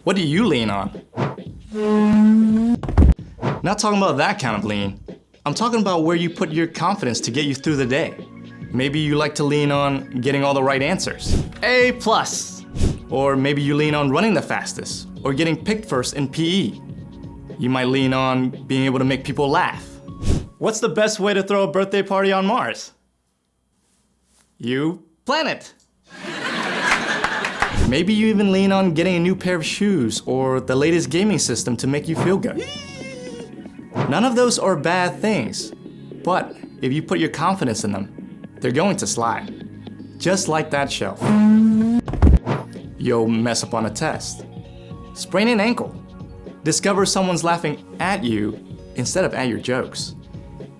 What do you lean on? Not talking about that kind of lean. I'm talking about where you put your confidence to get you through the day. Maybe you like to lean on getting all the right answers. A+. Or maybe you lean on running the fastest or getting picked first in PE. You might lean on being able to make people laugh. What's the best way to throw a birthday party on Mars? You plan it. Maybe you even lean on getting a new pair of shoes or the latest gaming system to make you feel good. None of those are bad things, but if you put your confidence in them, they're going to slide. Just like that shelf. You'll mess up on a test. Sprain an ankle. Discover someone's laughing at you instead of at your jokes.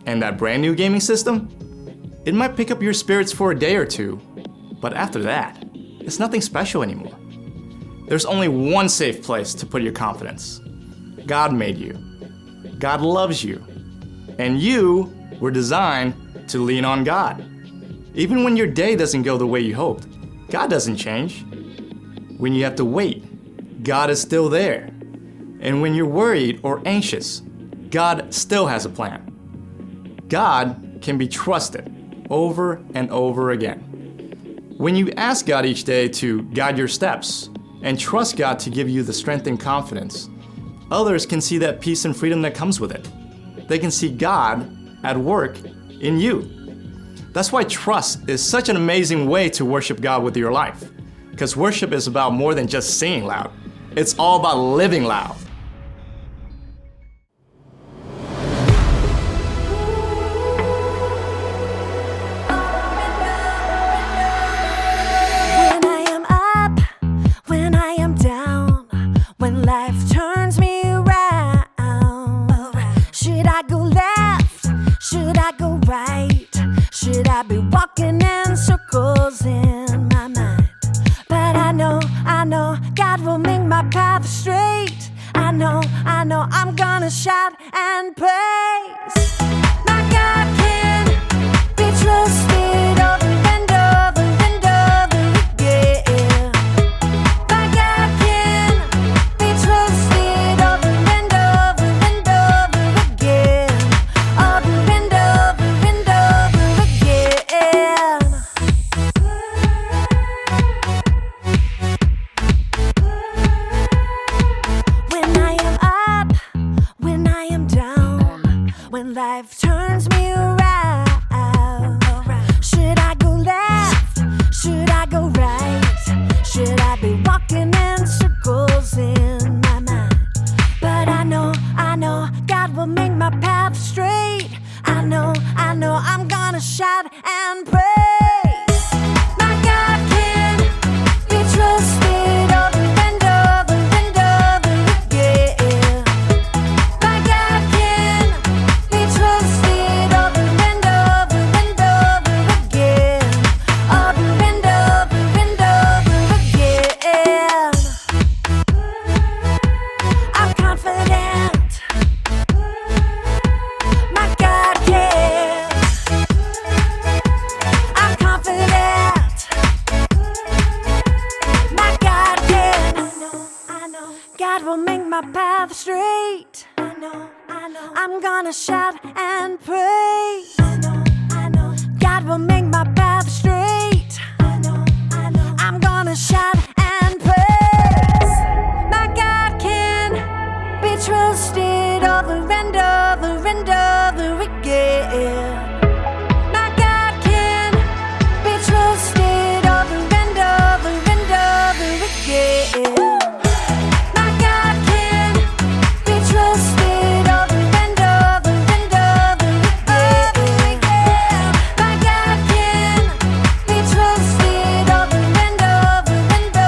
And that brand new gaming system? It might pick up your spirits for a day or two, but after that, it's nothing special anymore. There's only one safe place to put your confidence. God made you. God loves you. And you were designed to lean on God. Even when your day doesn't go the way you hoped, God doesn't change. When you have to wait, God is still there. And when you're worried or anxious, God still has a plan. God can be trusted over and over again. When you ask God each day to guide your steps and trust God to give you the strength and confidence, others can see that peace and freedom that comes with it. They can see God at work in you. That's why trust is such an amazing way to worship God with your life. Because worship is about more than just singing loud. It's all about living loud. Life turns me around. Should I go left? Should I go right? Should I be walking in circles in my mind? But I know God will make my path straight. I know I'm gonna shout and praise. My God can be trusted over and over and over again. My God can be trusted over and over and over again. Over and over and over again. When I am up, when I am down, when life turns me around, should I go left? Should I go right? Should I be walking in circles in my mind? But I know God will make my path straight. I know I'm gonna shout and praise. My God can be trusted over and over and over again. My God can be trusted over and over and over again. Over and over and over again. I'm confident. My God can. I'm confident. My God can. I know. God will make my path straight. I know. I'm gonna shout and praise. I know. God will make my path straight. I know. I'm gonna shout and praise. My God can be trusted over and over and over again. My God can be trusted over and over and over again. My God can be trusted over and over and over again. My God can be trusted over and over and over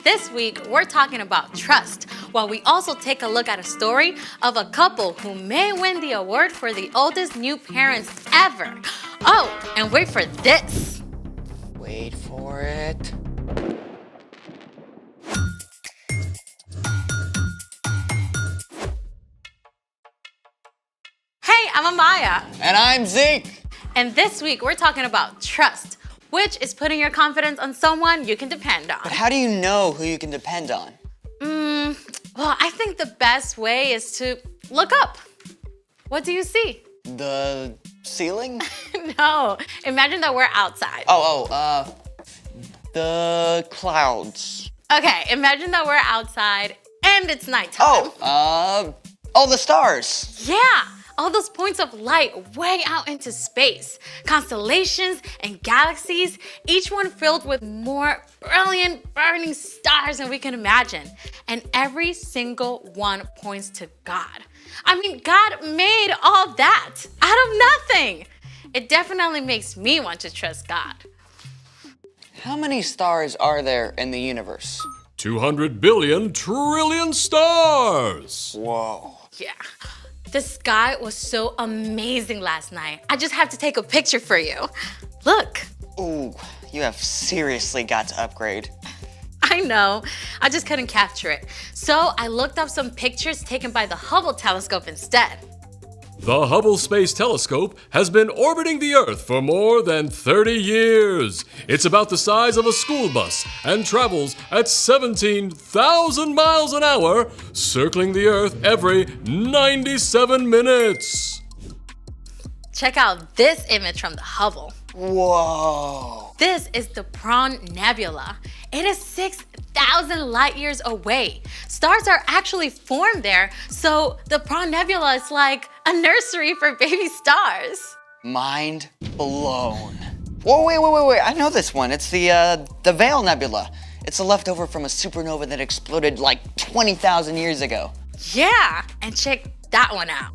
This week, we're talking about trust, while we also take a look at a story of a couple who may win the award for the oldest new parents ever. Oh, and wait for this. Wait for it. Hey, I'm Amaya. And I'm Zeke. And this week, we're talking about trust, which is putting your confidence on someone you can depend on. But how do you know who you can depend on? Well, I think the best way is to look up. What do you see? The ceiling? No, imagine that we're outside. The clouds. Okay, imagine that we're outside and it's nighttime. The stars. Yeah, all those points of light way out into space. Constellations and galaxies, each one filled with more brilliant, burning stars than we can imagine. And every single one points to God. I mean, God made all that out of nothing. It definitely makes me want to trust God. How many stars are there in the universe? 200 billion trillion stars! Whoa. Yeah. The sky was so amazing last night. I just have to take a picture for you. Look. Ooh, you have seriously got to upgrade. I know. I just couldn't capture it. So I looked up some pictures taken by the Hubble telescope instead. The Hubble Space Telescope has been orbiting the Earth for more than 30 years. It's about the size of a school bus and travels at 17,000 miles an hour, circling the Earth every 97 minutes. Check out this image from the Hubble. Whoa. This is the Prawn Nebula. It is 6,000 light years away. Stars are actually formed there, so the Prawn Nebula is like a nursery for baby stars. Mind blown. Whoa, wait. I know this one. It's the Veil Nebula. It's a leftover from a supernova that exploded like 20,000 years ago. Yeah, and check that one out.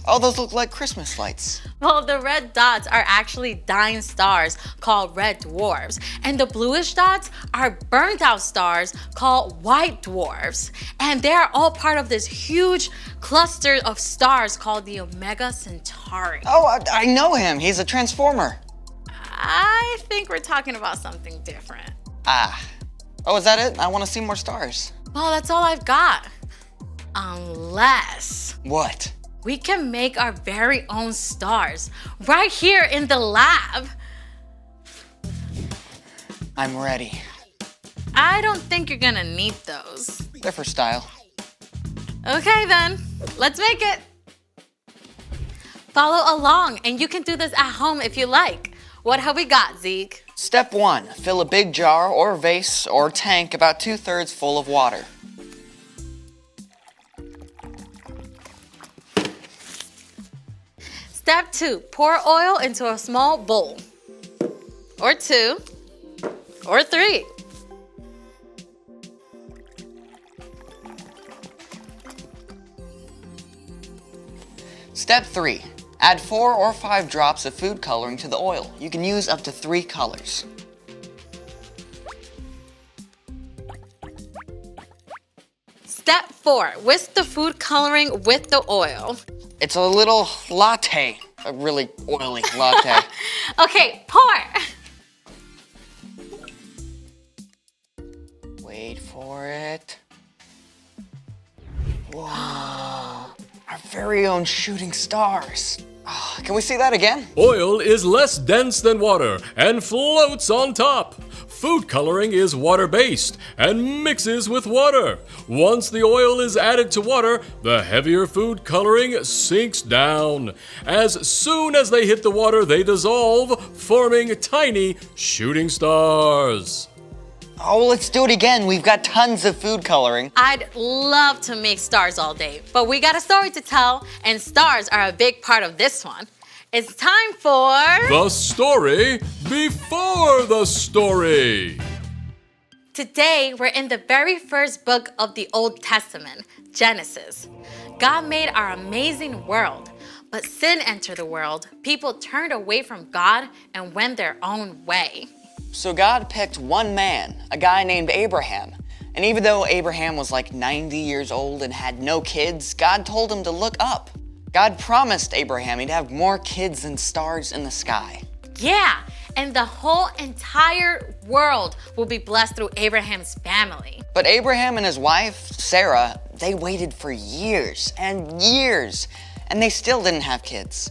Oh, those look like Christmas lights. Well, the red dots are actually dying stars called red dwarfs, and the bluish dots are burnt out stars called white dwarfs. And they are all part of this huge cluster of stars called the Omega Centauri. Oh, I know him. He's a transformer. I think we're talking about something different. Oh, is that it? I want to see more stars. Well, that's all I've got. Unless What? we can make our very own stars right here in the lab. I'm ready. I don't think you're gonna need those. They're for style. Okay then, let's make it. Follow along and you can do this at home if you like. What have we got, Zeke? Step 1, fill a big jar or vase or tank about 2/3 full of water. Step 2, pour oil into a small bowl. Or 2, or 3. Step 3, add 4 or 5 drops of food coloring to the oil. You can use up to 3 colors. Step 4, whisk the food coloring with the oil. It's a little latte, a really oily latte. Okay, pour. Wait for it. Whoa, our very own shooting stars. Oh, can we see that again? Oil is less dense than water and floats on top. Food coloring is water-based and mixes with water. Once the oil is added to water, the heavier food coloring sinks down. As soon as they hit the water, they dissolve, forming tiny shooting stars. Oh, let's do it again. We've got tons of food coloring. I'd love to make stars all day, but we got a story to tell, and stars are a big part of this one. It's time for The story before the story. Today, we're in the very first book of the Old Testament, Genesis. God made our amazing world, but sin entered the world. People turned away from God and went their own way. So God picked one man, a guy named Abraham, And even though Abraham was like 90 years old and had no kids, God told him to look up. God promised Abraham he'd have more kids than stars in the sky. Yeah, and the whole entire world will be blessed through Abraham's family. But Abraham and his wife, Sarah, they waited for years and years, and they still didn't have kids.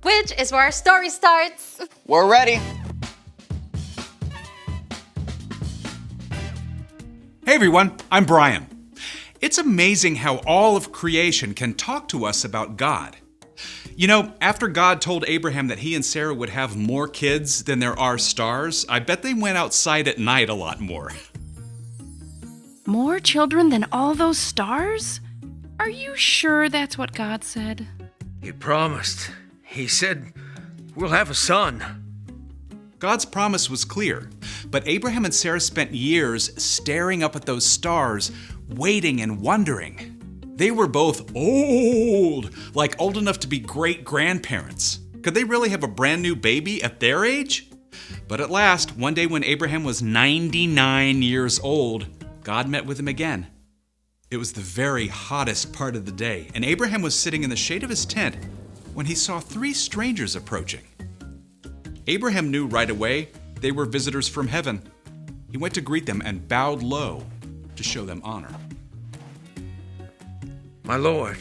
Which is where our story starts. We're ready. Hey everyone, I'm Brian. It's amazing how all of creation can talk to us about God. You know, after God told Abraham that he and Sarah would have more kids than there are stars, I bet they went outside at night a lot more. More children than all those stars? Are you sure that's what God said? He promised. He said, we'll have a son. God's promise was clear, but Abraham and Sarah spent years staring up at those stars, waiting and wondering. They were both old, like old enough to be great-grandparents. Could they really have a brand new baby at their age? But at last, one day when Abraham was 99 years old, God met with him again. It was the very hottest part of the day, and Abraham was sitting in the shade of his tent when he saw 3 strangers approaching. Abraham knew right away they were visitors from heaven. He went to greet them and bowed low to show them honor. My Lord,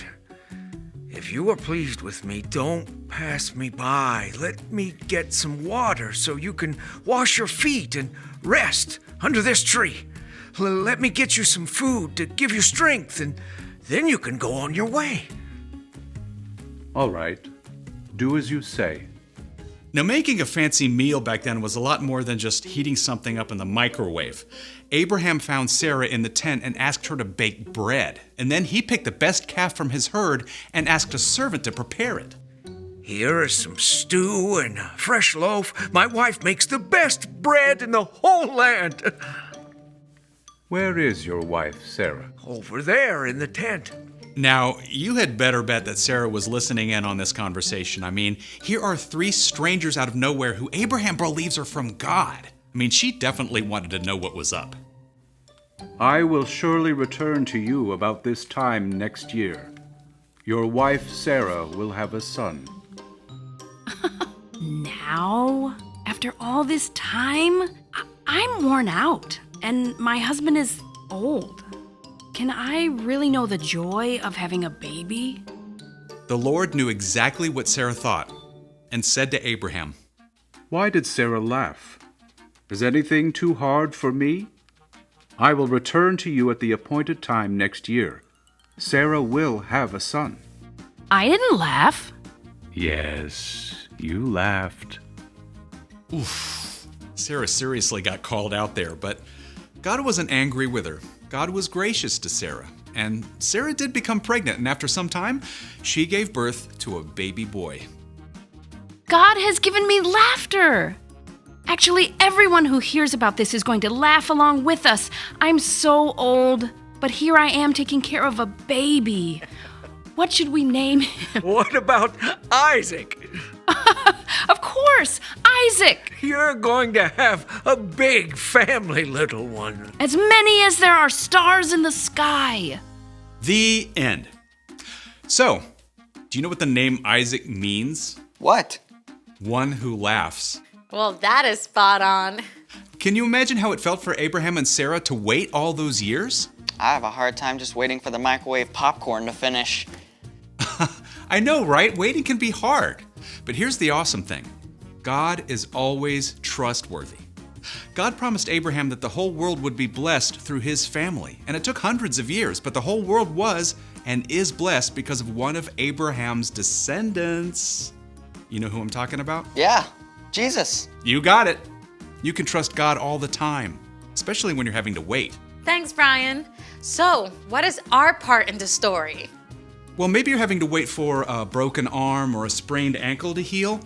if you are pleased with me, don't pass me by. Let me get some water so you can wash your feet and rest under this tree. Let me get you some food to give you strength, and then you can go on your way. All right, do as you say. Now, making a fancy meal back then was a lot more than just heating something up in the microwave. Abraham found Sarah in the tent and asked her to bake bread. And then he picked the best calf from his herd and asked a servant to prepare it. Here is some stew and a fresh loaf. My wife makes the best bread in the whole land. Where is your wife, Sarah? Over there in the tent. Now, you had better bet that Sarah was listening in on this conversation. I mean, here are 3 strangers out of nowhere who Abraham believes are from God. I mean, she definitely wanted to know what was up. I will surely return to you about this time next year. Your wife, Sarah, will have a son. Now? After all this time? I'm worn out, and my husband is old. Can I really know the joy of having a baby? The Lord knew exactly what Sarah thought and said to Abraham, Why did Sarah laugh? Is anything too hard for me? I will return to you at the appointed time next year. Sarah will have a son. I didn't laugh. Yes, you laughed. Oof. Sarah seriously got called out there, but God wasn't angry with her. God was gracious to Sarah, and Sarah did become pregnant, and after some time, she gave birth to a baby boy. God has given me laughter. Actually, everyone who hears about this is going to laugh along with us. I'm so old, but here I am taking care of a baby. What should we name him? What about Isaac? Of course, Isaac. You're going to have a big family, little one. As many as there are stars in the sky. The end. So, do you know what the name Isaac means? What? One who laughs. Well, that is spot on. Can you imagine how it felt for Abraham and Sarah to wait all those years? I have a hard time just waiting for the microwave popcorn to finish. I know, right? Waiting can be hard. But here's the awesome thing. God is always trustworthy. God promised Abraham that the whole world would be blessed through his family. And it took hundreds of years, but the whole world was and is blessed because of one of Abraham's descendants. You know who I'm talking about? Yeah, Jesus. You got it. You can trust God all the time, especially when you're having to wait. Thanks, Brian. So, what is our part in the story? Well, maybe you're having to wait for a broken arm or a sprained ankle to heal.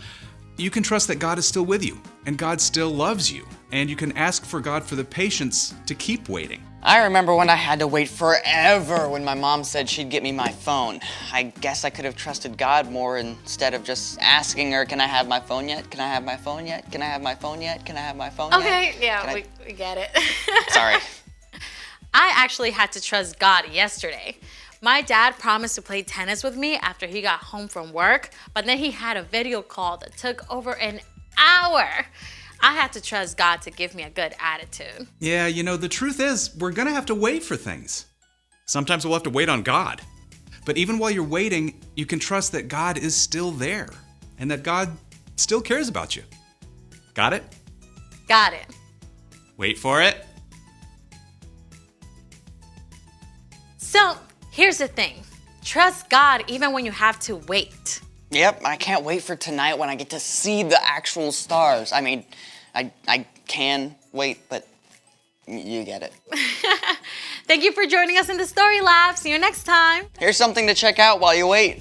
You can trust that God is still with you, and God still loves you, and you can ask for God for the patience to keep waiting. I remember when I had to wait forever when my mom said she'd get me my phone. I guess I could have trusted God more instead of just asking her, can I have my phone yet? Can I have my phone yet? Can I have my phone yet? Can I have my phone yet? Okay, yeah, Can we get it. Sorry. I actually had to trust God yesterday. My dad promised to play tennis with me after he got home from work, but then he had a video call that took over an hour. I had to trust God to give me a good attitude. Yeah, the truth is, we're gonna have to wait for things. Sometimes we'll have to wait on God. But even while you're waiting, you can trust that God is still there and that God still cares about you. Got it? Got it. Wait for it. So, here's the thing. Trust God even when you have to wait. Yep, I can't wait for tonight when I get to see the actual stars. I mean, I can wait, but you get it. Thank you for joining us in the Story Lab. See you next time. Here's something to check out while you wait.